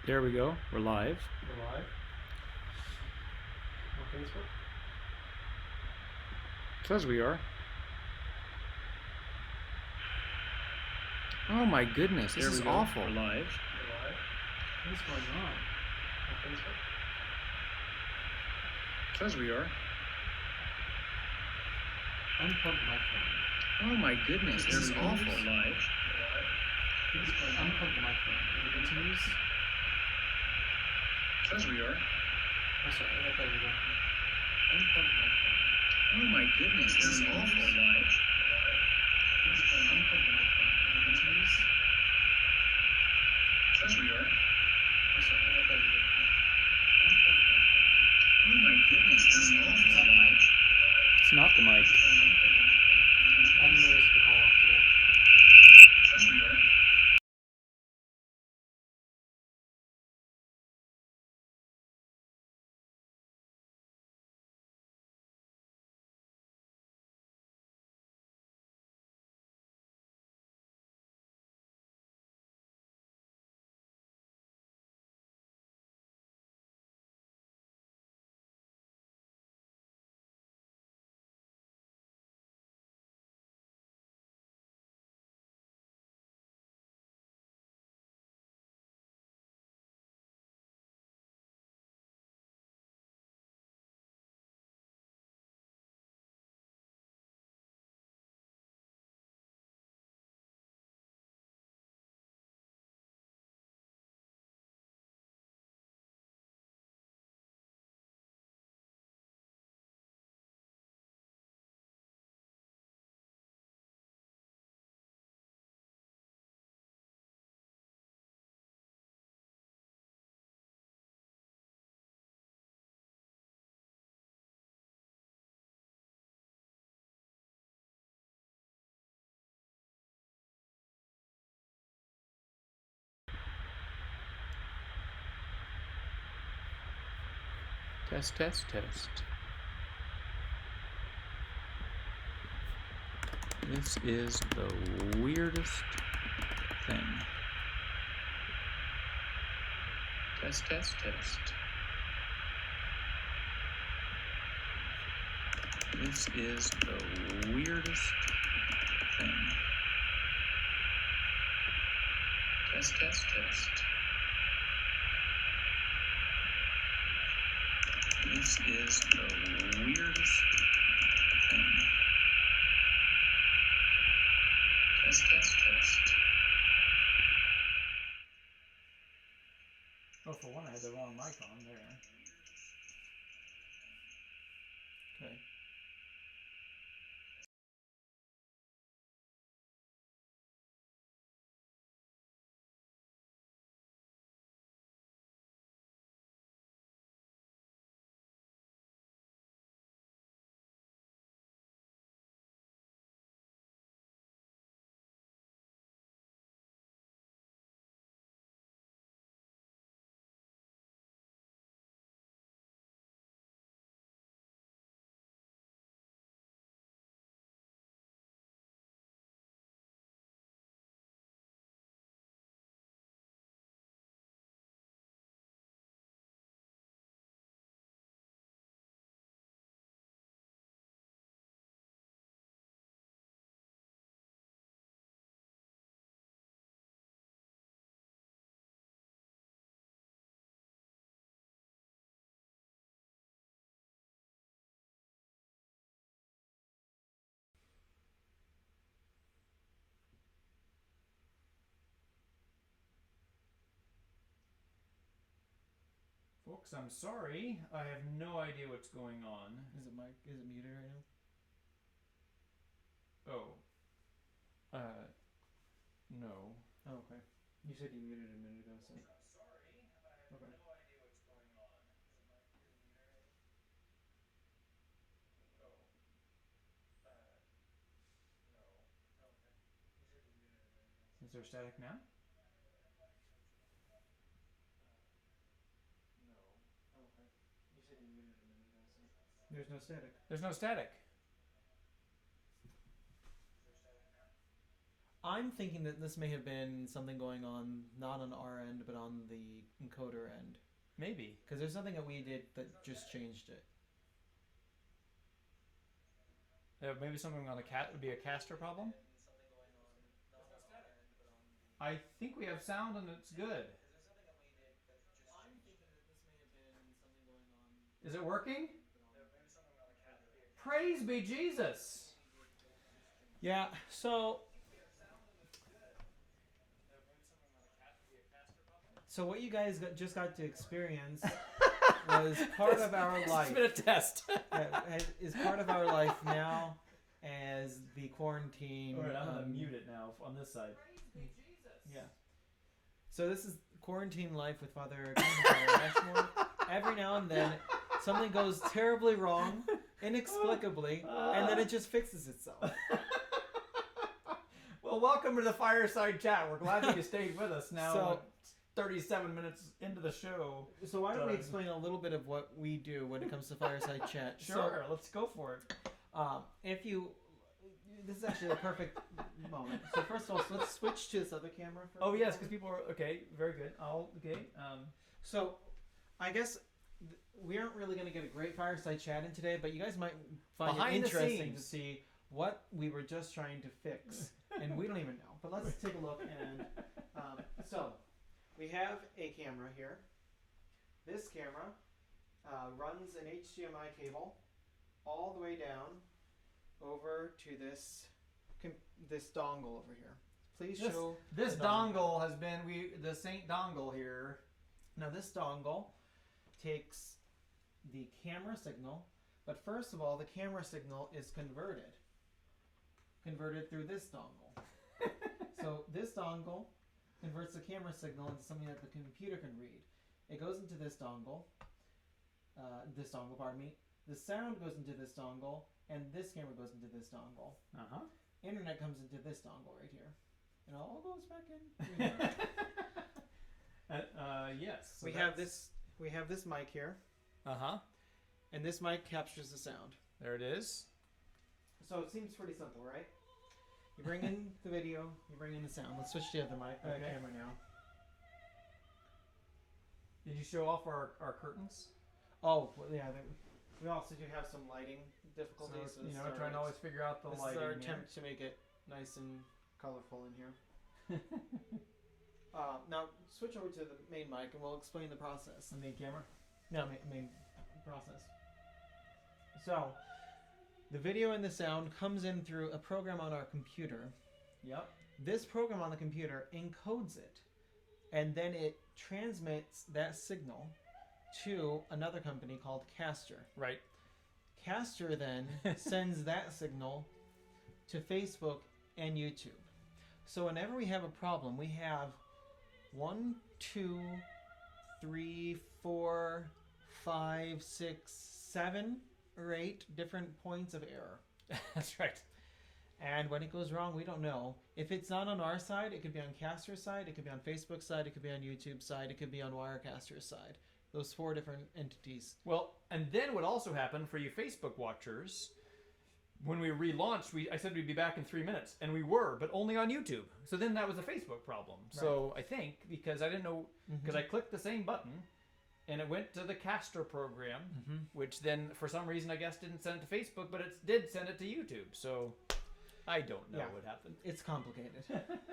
There we go. We're live. We're live on Facebook. Says we are. Oh my goodness, this is awful. We're live. What is going on Facebook? Says we are. Unplug my phone. Oh my goodness, this is awful. We're live. Please unplug the microphone. If it continues. Says we are. Oh, sorry. I thought you were going to unplug the microphone. Oh my goodness, this is awful. We're live. Please unplug the microphone. If it continues. Says we are. Oh, sorry. I thought you were going to unplug the microphone. Oh my goodness, this is awful. It's not the mic. It's not the mic. I didn't notice the call off today. Says we are. Test, test, test. This is the weirdest thing. Test, test, test. This is the weirdest thing. Test, test, test. This is the weirdest thing. Test, test, test. Oh, for one, I had the wrong mic on there. Okay. Folks, I'm sorry. I have no idea what's going on. Is it muted right now? Oh. No. Oh, okay. You said you muted a minute ago, so. I'm sorry. I have Okay. no idea what's going on. Is it muted right now? Oh. No. Okay. You said you muted a minute ago. Is there static now? No. Oh, okay. You said you muted a minute ago, so. There's no static. There's no static. Is there static now? I'm thinking that this may have been something going on, not on our end, but on the encoder end. Maybe. Because there's something that we did that just changed it. Maybe something on would be a caster problem. I think we have sound and it's good. Is it working? Praise be Jesus. Yeah, so what you guys just got to experience was part of our life. It's been a test. Is part of our life now as the quarantine. All right, I'm going to mute it now on this side. Yeah. So this is quarantine life with Father Ashmore. Every now and then, something goes terribly wrong, inexplicably, and then it just fixes itself. Well, welcome to the Fireside Chat. We're glad that you stayed with us now. So, 37 minutes into the show. So why don't we explain a little bit of what we do when it comes to Fireside Chat? Sure, let's go for it. This is actually the perfect moment. So first of all, let's switch to this other camera. Oh yes, because people are okay. Very good. So I guess we aren't really going to get a great Fireside Chat in today, but you guys might find it interesting to see what we were just trying to fix, and we don't even know. But let's take a look. And so we have a camera here. This camera runs an HDMI cable all the way down over to this dongle over here. Please show this dongle has been the Saint dongle here. Now this dongle takes the camera signal, but first of all, the camera signal is converted through this dongle. So this dongle converts the camera signal into something that the computer can read. It goes into this dongle. Pardon me. The sound goes into this dongle, and this camera goes into this dongle. Internet comes into this dongle right here. It all goes back in. Yes. So we have this mic here. And this mic captures the sound. There it is. So it seems pretty simple, right? You bring in the video, you bring in the sound. Let's switch to the other camera now. Did you show off our curtains? Oh, well, yeah. We also do have some lighting difficulties. So trying to always figure out the lighting. This is our attempt to make it nice and colorful in here. Now, switch over to the main mic and we'll explain the process. The main camera? No, main process. So, the video and the sound comes in through a program on our computer. Yep. This program on the computer encodes it, and then it transmits that signal to another company called Caster. Right. Caster then sends that signal to Facebook and YouTube. So whenever we have a problem, we have 1, 2, 3, 4, 5, 6, 7 or 8 different points of error. That's right. And when it goes wrong, we don't know. If it's not on our side, it could be on Caster's side, it could be on Facebook's side, it could be on YouTube's side, it could be on Wirecaster's side. Those 4 different entities. Well, and then what also happened for you Facebook watchers, when we relaunched, I said we'd be back in 3 minutes, and we were, but only on YouTube. So then that was a Facebook problem. Right. So I think, because I didn't know, because I clicked the same button, and it went to the Caster program, which then, for some reason, I guess didn't send it to Facebook, but it did send it to YouTube. So I don't know what happened. It's complicated.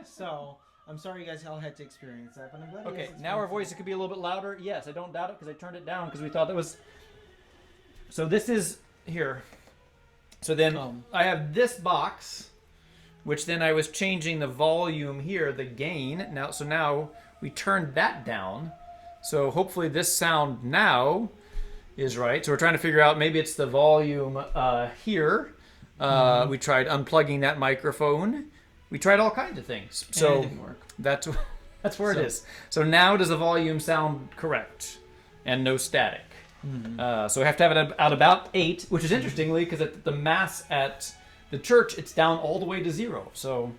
So I'm sorry you guys all had to experience that, but I'm glad. Okay, now our voice could be a little bit louder. Yes, I don't doubt it because I turned it down because we thought that was. So this is here. So then I have this box, which then I was changing the volume here, the gain. Now we turned that down. So hopefully this sound now is right. So we're trying to figure out maybe it's the volume here. We tried unplugging that microphone. We tried all kinds of things. So it didn't work. That's where it is. So now does the volume sound correct and no static? So we have to have it at about 8, which is interestingly because at the mass at the church it's down all the way to 0. So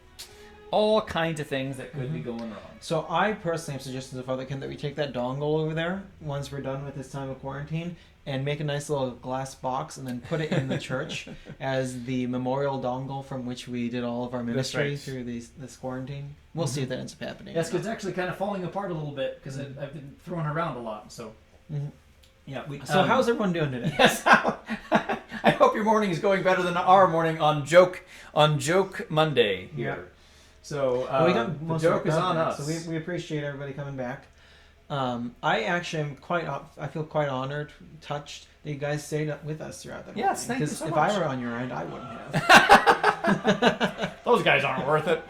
all kinds of things that could be going wrong. So I personally have suggested to Father Ken that we take that dongle over there once we're done with this time of quarantine and make a nice little glass box and then put it in the church as the memorial dongle from which we did all of our ministry through this quarantine. We'll see if that ends up happening. Yes, because it's actually kind of falling apart a little bit because I've been throwing around a lot. So, yeah. So how's everyone doing today? Yes. I hope your morning is going better than our morning on Joke Monday here. Yeah. So Well, we got most the of joke it is done on now, us. So we appreciate everybody coming back. I actually am I feel quite honored, touched that you guys stayed with us throughout the Yes, thank you Because so if much. I were on your end, I wouldn't have. Those guys aren't worth it.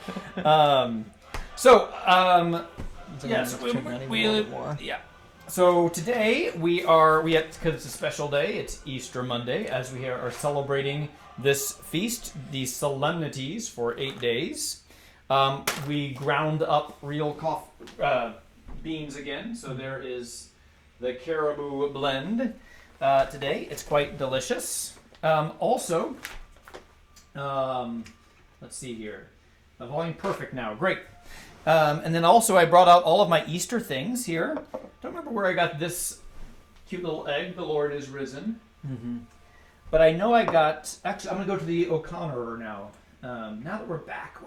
Yes, yeah. So today because it's a special day. It's Easter Monday, as we are celebrating this feast, these solemnities for 8 days. We ground up real beans again. So there is the caribou blend today. It's quite delicious. Also, let's see here. The volume perfect now. Great. And then also I brought out all of my Easter things here. Don't remember where I got this cute little egg. The Lord is risen. Mm-hmm. But I know I got... Actually, I'm going to go to the O'Connorer now. Now that we're back.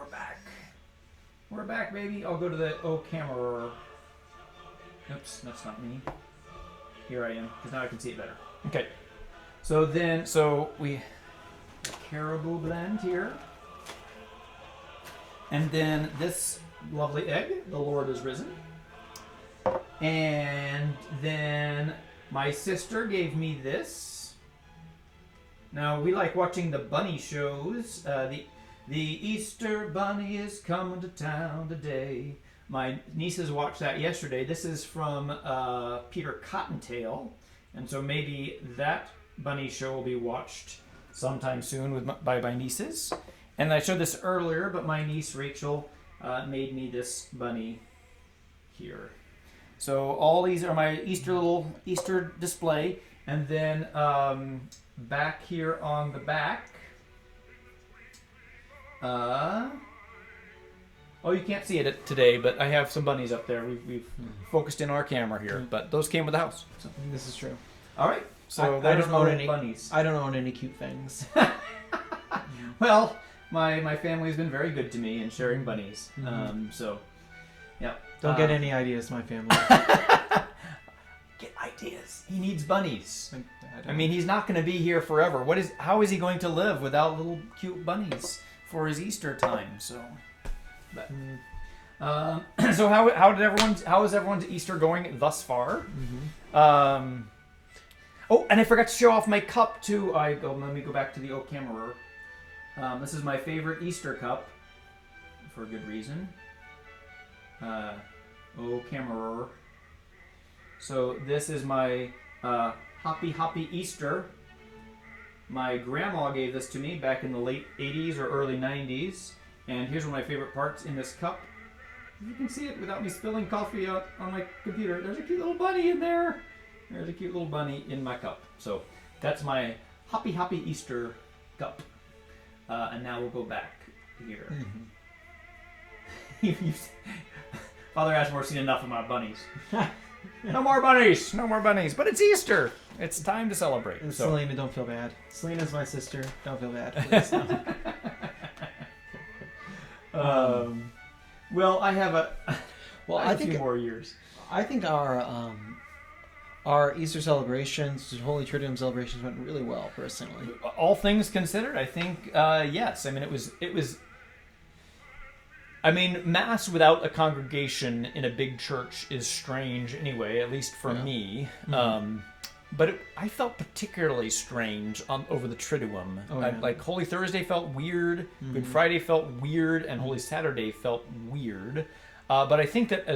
We're back, baby. I'll go to the O'Camerer. Oops, that's not me. Here I am, because now I can see it better. Okay. So we... Caribou blend here. And then this lovely egg, the Lord is risen. And then my sister gave me this. Now, we like watching the bunny shows. The Easter bunny is coming to town today. My nieces watched that yesterday. This is from Peter Cottontail. And so maybe that bunny show will be watched sometime soon by my nieces. And I showed this earlier, but my niece Rachel made me this bunny here. So all these are my Easter display. And then back here on the back, you can't see it today, but I have some bunnies up there. We've focused in our camera here, but those came with the house. So. This is true. All right. So I don't own any bunnies. I don't own any cute things. Well, my family's been very good to me in sharing bunnies. So, yeah. Don't get any ideas, my family. Get ideas. He needs bunnies. I mean, he's not going to be here forever. How is he going to live without little cute bunnies for his Easter time? So, but, so how is everyone's Easter going thus far? Oh, and I forgot to show off my cup too. Let me go back to the O'Camerer. This is my favorite Easter cup, for a good reason. O'Camerer. So this is my Hoppy Easter. My grandma gave this to me back in the late 80s or early 90s. And here's one of my favorite parts in this cup. You can see it without me spilling coffee out on my computer. There's a cute little bunny in there. There's a cute little bunny in my cup. So that's my Hoppy Easter cup. And now we'll go back here. Father Ashmore's seen enough of my bunnies. No more bunnies! No more bunnies! But it's Easter! It's time to celebrate. And so. Selena, don't feel bad. Selena's my sister. Don't feel bad. Please, no. Well, I have I a think few more years. I think our Easter celebrations, Holy Triduum celebrations, went really well. Personally, All things considered, I think yes. I mean, it was. I mean, Mass without a congregation in a big church is strange anyway, at least for me. But I felt particularly strange over the Triduum. Like Holy Thursday felt weird, Good Friday felt weird, and Holy Saturday felt weird. But I think it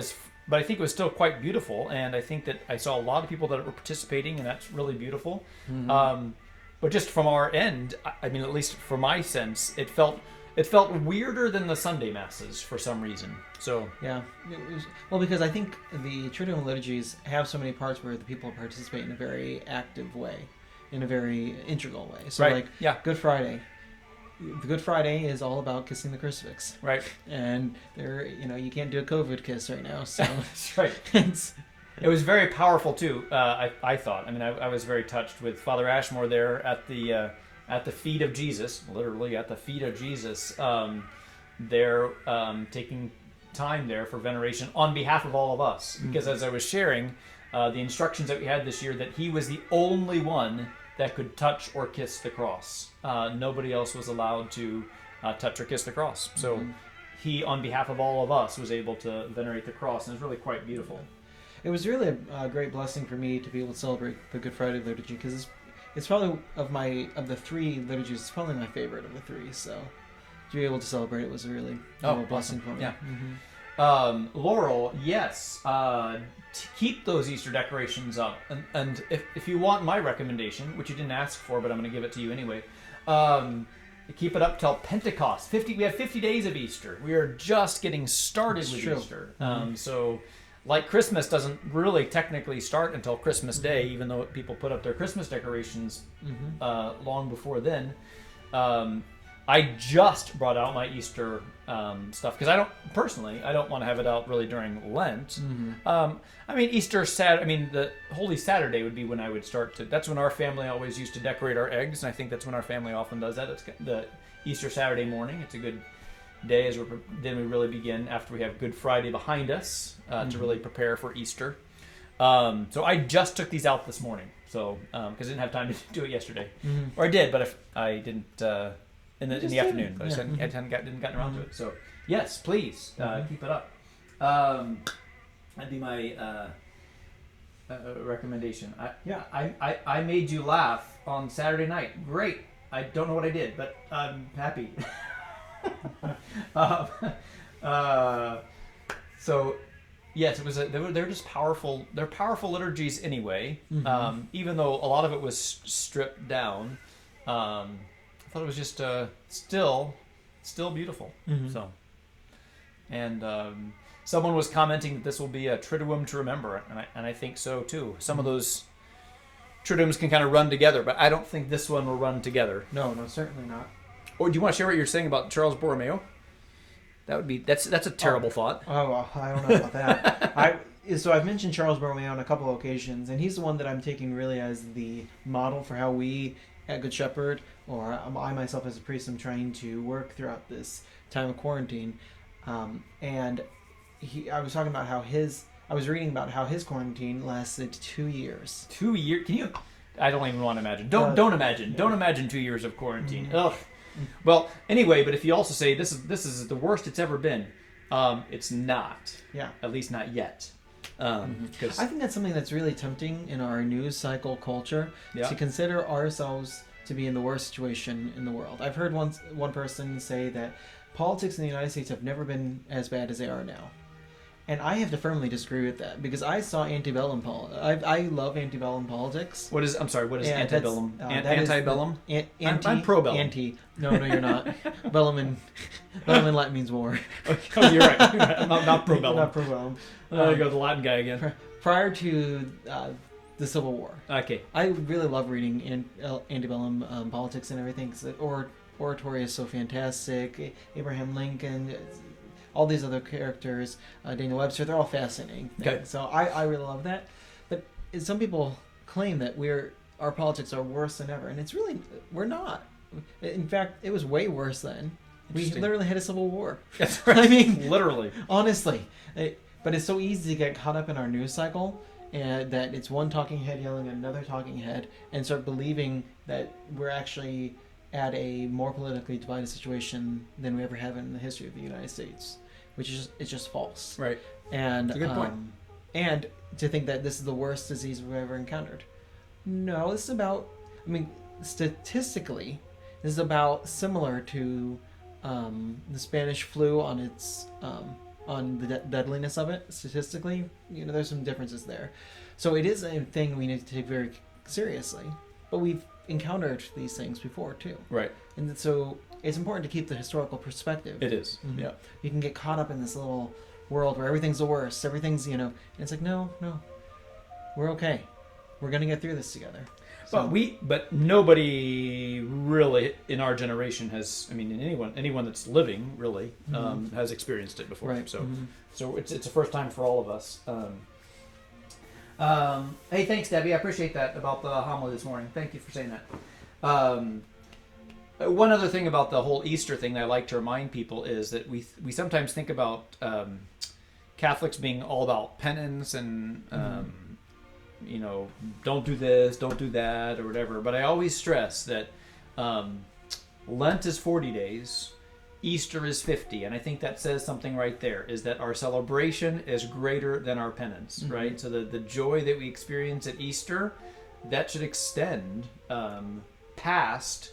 was still quite beautiful, and I think that I saw a lot of people that were participating, and that's really beautiful. But just from our end, I mean, at least for my sense, it felt weirder than the Sunday Masses for some reason. So yeah, because I think the Triduum liturgies have so many parts where the people participate in a very active way, in a very integral way. So Good Friday. The Good Friday is all about kissing the crucifix. Right. And you can't do a COVID kiss right now. So that's right. It was very powerful too. I thought. I mean, I was very touched with Father Ashmore there at the feet of Jesus, literally at the feet of Jesus. They're taking time there for veneration on behalf of all of us, because as I was sharing, the instructions that we had this year, that he was the only one that could touch or kiss the cross. Nobody else was allowed to touch or kiss the cross. So he, on behalf of all of us, was able to venerate the cross, and it was really quite beautiful. It was really a great blessing for me to be able to celebrate the Good Friday liturgy, because it's probably of the three liturgies, it's probably my favorite of the three. So to be able to celebrate it was a really a blessing for me. Yeah. Laurel, yes. Keep those Easter decorations up, and if you want my recommendation, which you didn't ask for, but I'm going to give it to you anyway. Keep it up till Pentecost. We have 50 days of Easter. We are just getting started with Easter. So, like Christmas doesn't really technically start until Christmas Day, even though people put up their Christmas decorations long before then. I just brought out my Easter stuff because I don't want to have it out really during Lent. I mean, the Holy Saturday would be when I would start to. That's when our family always used to decorate our eggs, and I think that's when our family often does that. It's the Easter Saturday morning. It's a good day then we really begin after we have Good Friday behind us to really prepare for Easter. So I just took these out this morning, so because I didn't have time to do it yesterday, or I did, but I didn't. In the afternoon, but I hadn't gotten around to it. So, yes, please keep it up. That'd be my recommendation. I made you laugh on Saturday night. Great. I don't know what I did, but I'm happy. So, yes, it was. They're just powerful. They're powerful liturgies anyway. Even though a lot of it was stripped down. I thought it was just still beautiful. So, and someone was commenting that this will be a Triduum to remember, and I think so too. Some of those Triduums can kind of run together, but I don't think this one will run together. No, certainly not. Or do you want to share what you're saying about Charles Borromeo? That's a terrible thought. Oh, well, I don't know about that. So I've mentioned Charles Borromeo on a couple of occasions, and he's the one that I'm taking really as the model for how we at Good Shepherd, or I myself as a priest, am trying to work throughout this time of quarantine. And I was talking about I was reading about how his quarantine lasted 2 years. 2 years? Can you? I don't even want to imagine. Don't imagine. Yeah. Don't imagine 2 years of quarantine. Ugh. Well, anyway, but if you also say this is the worst it's ever been, it's not. Yeah. At least not yet. I think that's something that's really tempting in our news cycle culture to consider ourselves to be in the worst situation in the world. I've heard one person say that politics in the United States have never been as bad as they are now. And I have to firmly disagree with that, because I saw antebellum politics. I love antebellum politics. What is antebellum? Antebellum? I'm pro-bellum. Anti. No, you're not. Bellum in Latin means war. Oh, you're right. I'm not pro-bellum. Not pro-bellum. There you go, the Latin guy again. Prior to the Civil War. Okay. I really love reading antebellum politics and everything, because oratory is so fantastic. Abraham Lincoln, all these other characters, Daniel Webster, they're all fascinating. Okay. So I really love that. But some people claim that our politics are worse than ever, and it's really, we're not. In fact, it was way worse then. We literally had a civil war. That's right. I mean, literally. Honestly. But it's so easy to get caught up in our news cycle, and that it's one talking head yelling at another talking head, and start believing that we're actually at a more politically divided situation than we ever have in the history of the United States, which is just false. Right. And that's a good point. And to think that this is the worst disease we've ever encountered. No, this is about. I mean, statistically, this is about similar to the Spanish flu on its on the deadliness of it. Statistically, there's some differences there. So it is a thing we need to take very seriously. But we've encountered these things before too. Right. And so it's important to keep the historical perspective. It is. Mm-hmm. Yeah. You can get caught up in this little world where everything's the worst. Everything's, and it's like, no, we're okay. We're going to get through this together. So. But nobody really in our generation has, anyone that's living really has experienced it before. Right. So, so it's a first time for all of us. Hey, thanks, Debbie. I appreciate that about the homily this morning. Thank you for saying that. One other thing about the whole Easter thing that I like to remind people is that we sometimes think about Catholics being all about penance and don't do this, don't do that, or whatever. But I always stress that Lent is 40 days, Easter is 50, and I think that says something right there, is that our celebration is greater than our penance, right? So the joy that we experience at Easter, that should extend past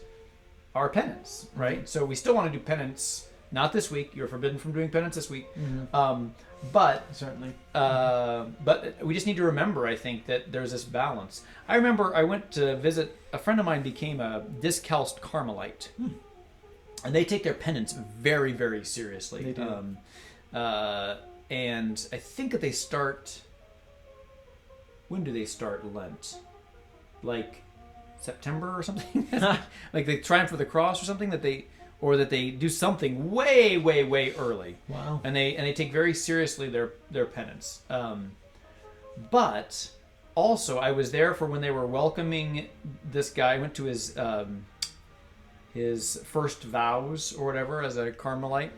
our penance, right? So we still want to do penance, not this week. You're forbidden from doing penance this week. But certainly. But we just need to remember, I think, that there's this balance. I remember I went to visit, a friend of mine became a discalced Carmelite. And they take their penance very, very seriously. They do. And I think that they start... When do they start Lent? Like September or something? Like they Triumph of the Cross or something? That they do something way, way, way early. Wow. And they take very seriously their penance. But also, I was there for when they were welcoming this guy. I went to his first vows or whatever as a Carmelite,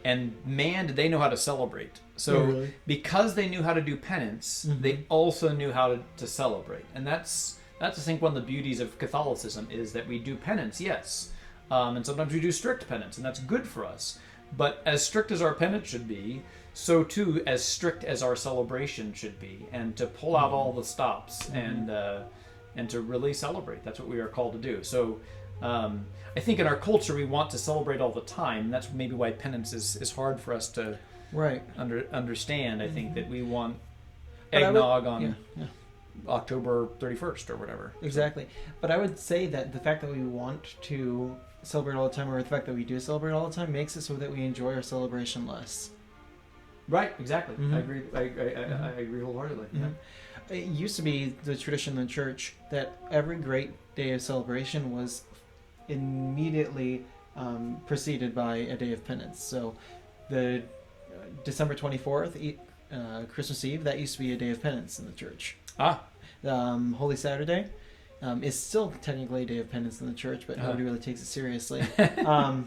and man, did they know how to celebrate. So really? Because they knew how to do penance, they also knew how to celebrate. And that's I think one of the beauties of Catholicism is that we do penance, yes. And sometimes we do strict penance, and that's good for us. But as strict as our penance should be, so too as strict as our celebration should be, and to pull out all the stops and to really celebrate. That's what we are called to do. So I think in our culture we want to celebrate all the time, and that's maybe why penance is hard for us to understand. I think that we want eggnog on October 31st or whatever. Exactly. But I would say that the fact that we want to celebrate all the time, or the fact that we do celebrate all the time, makes it so that we enjoy our celebration less. Right, exactly. I agree. I agree wholeheartedly. It used to be the tradition in the church that every great day of celebration was immediately preceded by a day of penance. So the December 24th, Christmas Eve, that used to be a day of penance in the church. Holy Saturday is still technically a day of penance in the church, but nobody really takes it seriously. I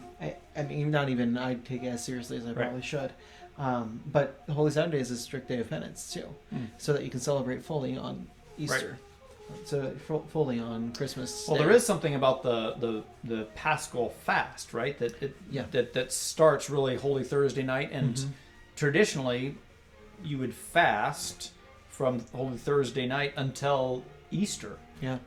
mean, not even I take it as seriously as I probably should. But Holy Saturday is a strict day of penance too, so that you can celebrate fully on Easter. So fully on Christmas. Well, Day. there is something about the Paschal fast, right? That starts really Holy Thursday night, and traditionally you would fast from Holy Thursday night until Easter. Yeah.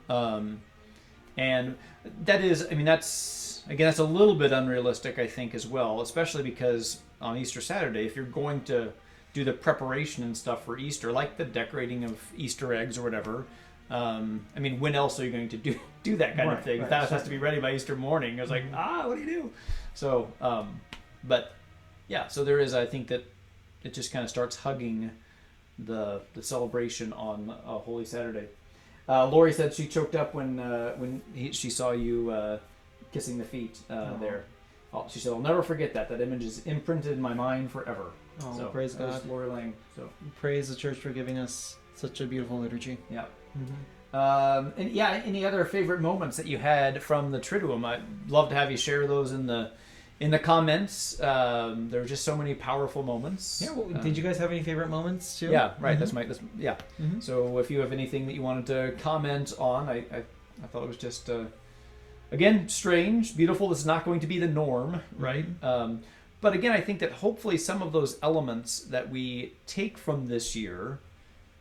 And that is, I mean, that's a little bit unrealistic, I think, as well, especially because on Easter Saturday, if you're going to do the preparation and stuff for Easter, like the decorating of Easter eggs or whatever, I mean, when else are you going to do that kind of thing? That has to be ready by Easter morning. I was like, what do you do? So, but yeah, so there is, I think that it just kind of starts hugging the celebration on Holy Saturday. Lori said she choked up when she saw you kissing the feet there. She said, "I'll never forget that. That image is imprinted in my mind forever." Oh, so, praise God, Lori Lang. So praise the church for giving us such a beautiful liturgy. Yeah. And yeah, any other favorite moments that you had from the Triduum? I'd love to have you share those in the comments. There were just so many powerful moments. Yeah. Well, did you guys have any favorite moments too? Yeah. Right. That's yeah. So if you have anything that you wanted to comment on, I thought it was just again strange, beautiful. This is not going to be the norm, right? But again, I think that hopefully some of those elements that we take from this year.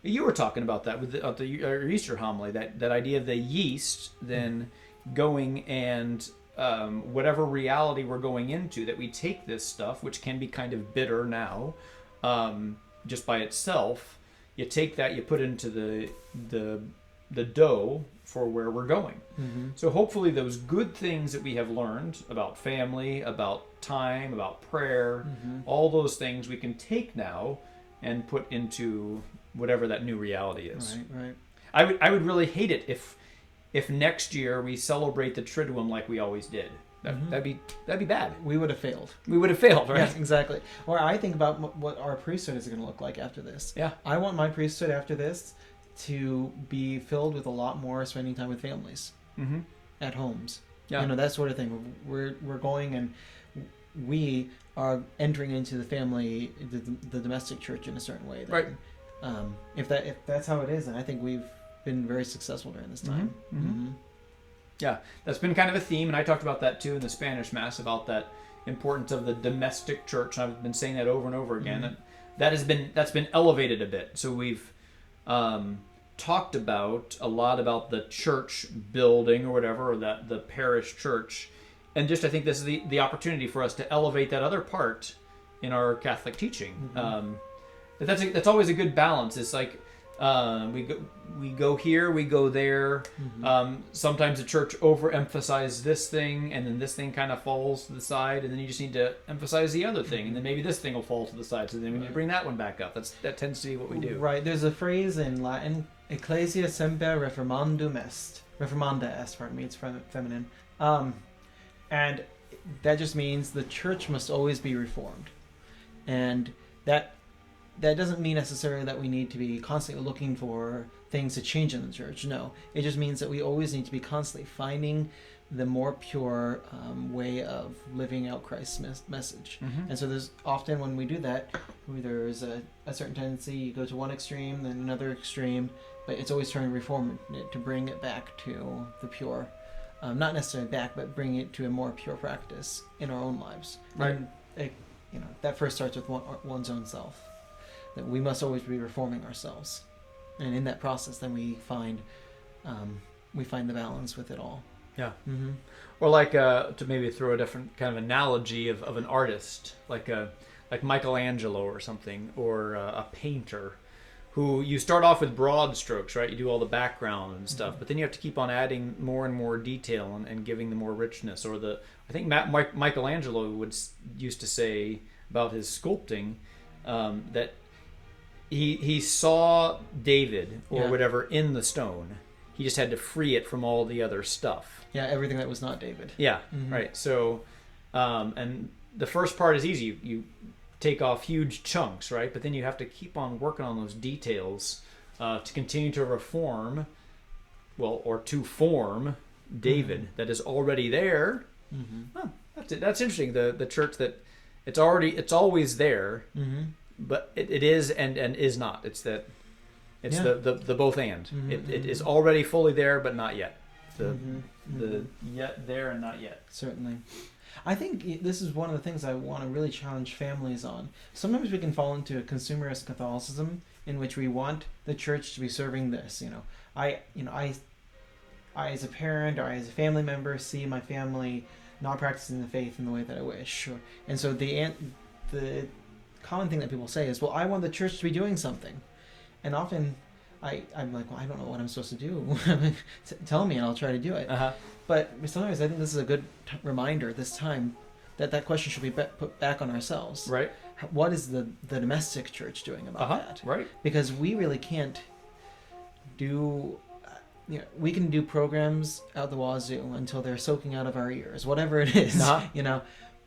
You were talking about that with the Easter homily, that idea of the yeast then going and whatever reality we're going into, that we take this stuff, which can be kind of bitter now, just by itself, you take that, you put into the dough for where we're going. So hopefully those good things that we have learned about family, about time, about prayer, all those things we can take now and put into whatever that new reality is. Right. I would really hate it if next year we celebrate the Triduum like we always did. That'd be bad. We would have failed. We would have failed, right? Yes, exactly. Or I think about what our priesthood is going to look like after this. Yeah. I want my priesthood after this to be filled with a lot more spending time with families at homes. Yeah. That sort of thing. We're going and we are entering into the family, the domestic church in a certain way. Right. If that's how it is, then I think we've been very successful during this time. Yeah, that's been kind of a theme, and I talked about that too in the Spanish Mass, about that importance of the domestic church. And I've been saying that over and over again. And that's been elevated a bit. So we've talked about a lot about the church building or whatever, or the parish church, and just I think this is the opportunity for us to elevate that other part in our Catholic teaching. That's always a good balance. It's like we go here, we go there. Sometimes the church overemphasizes this thing, and then this thing kind of falls to the side, and then you just need to emphasize the other thing, and then maybe this thing will fall to the side, so then we need to bring that one back up. That tends to be what we do. Right. There's a phrase in Latin, "Ecclesia semper reformandum est." Reformanda est, pardon me. It's feminine. And that just means the church must always be reformed, and that doesn't mean necessarily that we need to be constantly looking for things to change in the church. No, it just means that we always need to be constantly finding the more pure way of living out Christ's message. And so there's often when we do that, there's a certain tendency, you go to one extreme, then another extreme, but it's always trying to reform it, to bring it back to the pure. Not necessarily back, but bring it to a more pure practice in our own lives. Right. And that first starts with one's own self. That we must always be reforming ourselves, and in that process, then we find the balance with it all. Yeah. Or like to maybe throw a different kind of analogy of an artist, like Michelangelo or something, or a painter, who you start off with broad strokes, right? You do all the background and stuff, but then you have to keep on adding more and more detail and giving the more richness. Or I think Michelangelo used to say about his sculpting that he saw David or whatever in the stone. He just had to free it from all the other stuff. Yeah, everything that was not David. Yeah, right. So, and the first part is easy. You take off huge chunks, right? But then you have to keep on working on those details to continue to reform, or to form David that is already there. Oh, that's it. That's interesting. The church that it's always there, but it is and is not. It's the both and. It is already fully there, but not yet. The yet there and not yet. Certainly. I think this is one of the things I want to really challenge families on. Sometimes we can fall into a consumerist Catholicism in which we want the church to be serving this. I as a parent or as a family member see my family not practicing the faith in the way that I wish, and so the common thing that people say is, "Well, I want the church to be doing something," and often I'm like, "Well, I don't know what I'm supposed to do. Tell me, and I'll try to do it." But sometimes I think this is a good reminder this time that question should be put back on ourselves. Right. What is the domestic church doing about that? Right. Because we really can't do... we can do programs out the wazoo until they're soaking out of our ears, whatever it is.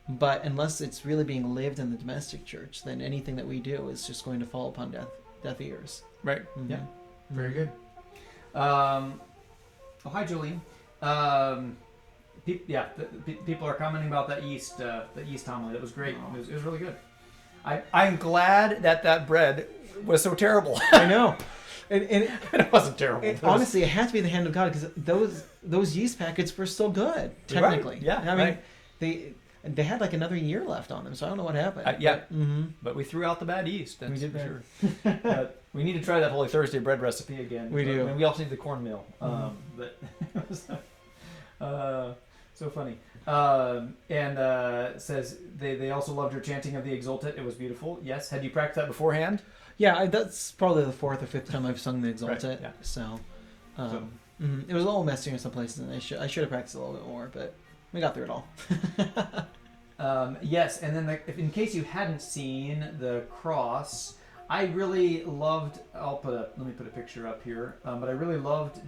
But unless it's really being lived in the domestic church, then anything that we do is just going to fall upon deaf ears. Right. Mm-hmm. Yeah. Very good. Hi, Julie. People are commenting about that yeast homily. That was great. It was really good. I'm glad that bread was so terrible. I know. And it wasn't terrible. Honestly, it had to be the hand of God, because those yeast packets were still good, technically. Right. Yeah. I mean, they had like another year left on them, so I don't know what happened. But we threw out the bad yeast. That's we did for sure. But we need to try that Holy Thursday bread recipe again. We do. And we also need the cornmeal. But it was so funny. And says they also loved your chanting of the Exultet. It was beautiful. Yes. Had you practiced that beforehand? Yeah, that's probably the fourth or fifth time I've sung the Exultet. Right, yeah. So, it was a little messier in some places, and I should have practiced a little bit more, but we got through it all. Yes, and then in case you hadn't seen the cross, I really loved. Let me put a picture up here. But I really loved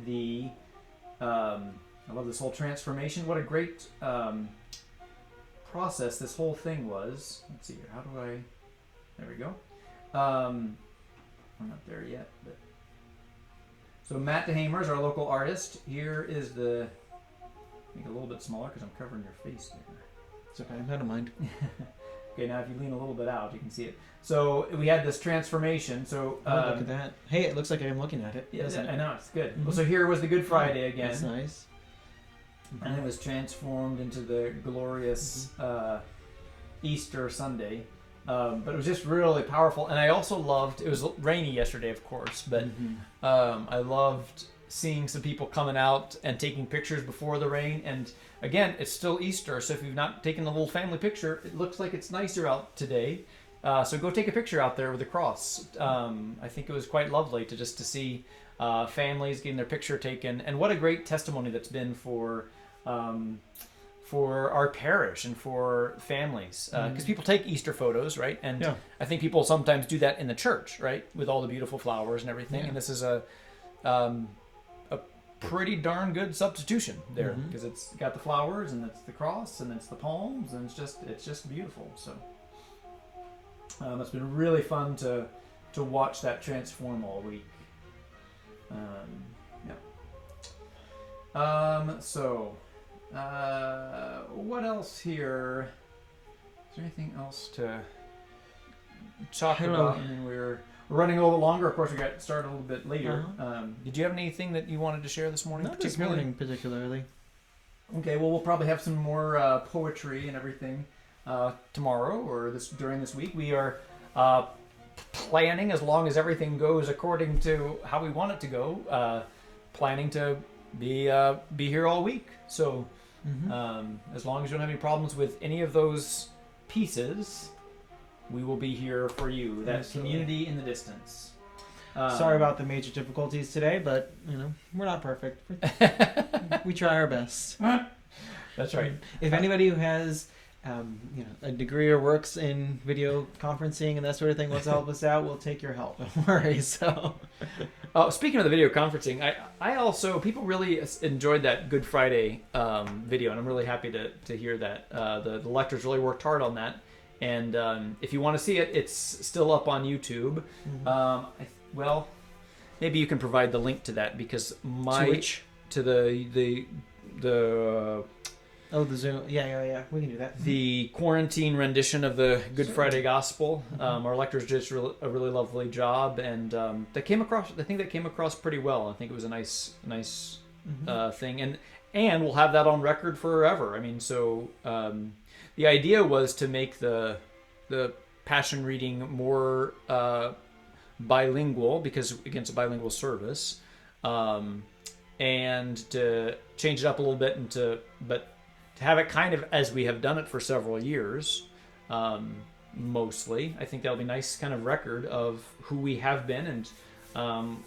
I love this whole transformation. What a great process this whole thing was. Let's see here. How do I? There we go. I'm not there yet, but So Matt DeHamer is our local artist. Here is the... Make it a little bit smaller because I'm covering your face there. It's okay. I don't mind. Okay, now if you lean a little bit out, you can see it. So we had this transformation. So look at that. Hey, it looks like I'm looking at it. Yeah, doesn't I it? know, it's good. Mhm. Well, so here was the Good Friday again. That's nice. And it was transformed into the glorious Easter Sunday. But it was just really powerful. And I also loved, it was rainy yesterday, of course, but I loved seeing some people coming out and taking pictures before the rain. And again, it's still Easter, so if you've not taken a little family picture, it looks like it's nicer out today. So go take a picture out there with the cross. I think it was quite lovely to see families getting their picture taken. And what a great testimony that's been for our parish and for families, because people take Easter photos, right? And I think people sometimes do that in the church, right, with all the beautiful flowers and everything. And this is a pretty darn good substitution there, because it's got the flowers and it's the cross and it's the palms and it's just beautiful. So it's been really fun to watch that transform all week. So. What else here? Is there anything else to talk about? I mean, we're running a little bit longer. Of course, we got started a little bit later. Did you have anything that you wanted to share this morning? Not this morning particularly. Okay, well, we'll probably have some more poetry and everything tomorrow or during this week. We are planning, as long as everything goes according to how we want it to go, planning to be here all week. So as long as you don't have any problems with any of those pieces, we will be here for you. That community in the distance. Sorry about the major difficulties today, but we're not perfect. We try our best. That's right. If anybody who has a degree or works in video conferencing and that sort of thing wants to help us out, we'll take your help. Don't worry. So, speaking of the video conferencing, I also, people really enjoyed that Good Friday video, and I'm really happy to hear that. The lectors really worked hard on that, and if you want to see it, it's still up on YouTube. Well, maybe you can provide the link to that, because to the the Zoom. Yeah. We can do that. The quarantine rendition of the Good Friday Gospel. Our lectors did a really lovely job, and that came across. I think that came across pretty well. I think it was a nice thing, and we'll have that on record forever. I mean, so the idea was to make the Passion reading more bilingual, because again, it's a bilingual service, and to change it up a little bit, but to have it kind of as we have done it for several years, mostly. I think that'll be a nice kind of record of who we have been and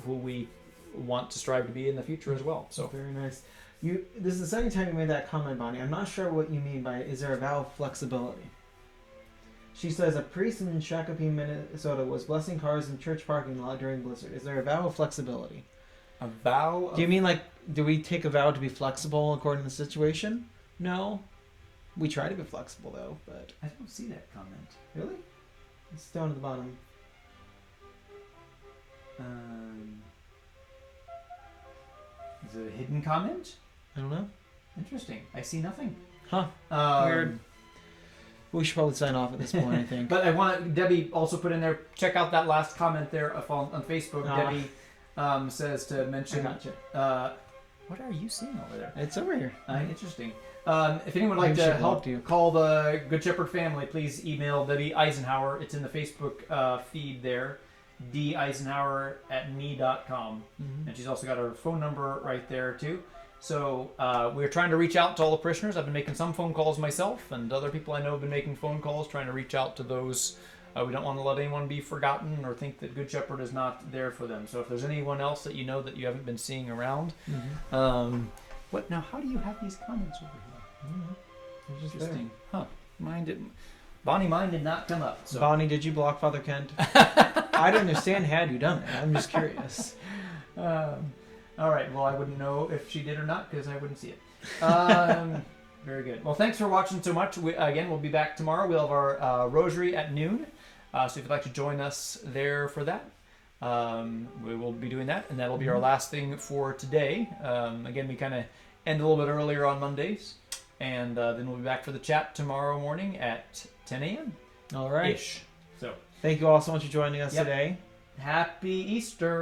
who we want to strive to be in the future as well. So very nice. This is the second time you made that comment, Bonnie. I'm not sure what you mean by is there a vow of flexibility. She says a priest in Shakopee, Minnesota was blessing cars in church parking lot during blizzard. Is there a vow of flexibility? A vow? Do you mean do we take a vow to be flexible according to the situation? No. We try to be flexible though, but I don't see that comment. Really? It's down at the bottom. Is it a hidden comment? I don't know. Interesting. I see nothing. Huh. Weird. We should probably sign off at this point, I think. But I want Debbie also put in there, check out that last comment there on Facebook. Debbie says to mention... I gotcha. What are you seeing over there? It's over here. Interesting. If anyone would like to help call the Good Shepherd family, please email Debbie Eisenhower. It's in the Facebook feed there, deisenhower@me.com. And she's also got her phone number right there too. So we're trying to reach out to all the parishioners. I've been making some phone calls myself, and other people I know have been making phone calls, trying to reach out to those. We don't want to let anyone be forgotten or think that Good Shepherd is not there for them. So if there's anyone else that you know that you haven't been seeing around, what now? How do you have these comments over here? Interesting. Huh? Mine did not come up. So. Bonnie, did you block Father Kent? I'd understand had you done it. I'm just curious. All right. Well, I wouldn't know if she did or not because I wouldn't see it. Very good. Well, thanks for watching so much. We'll be back tomorrow. We'll have our rosary at noon. So if you'd like to join us there for that, we will be doing that, and that'll be our last thing for today. Again, we kind of end a little bit earlier on Mondays, and then we'll be back for the chat tomorrow morning at 10 a.m. All right. Ish. So thank you all so much for joining us Yep. today. Happy Easter.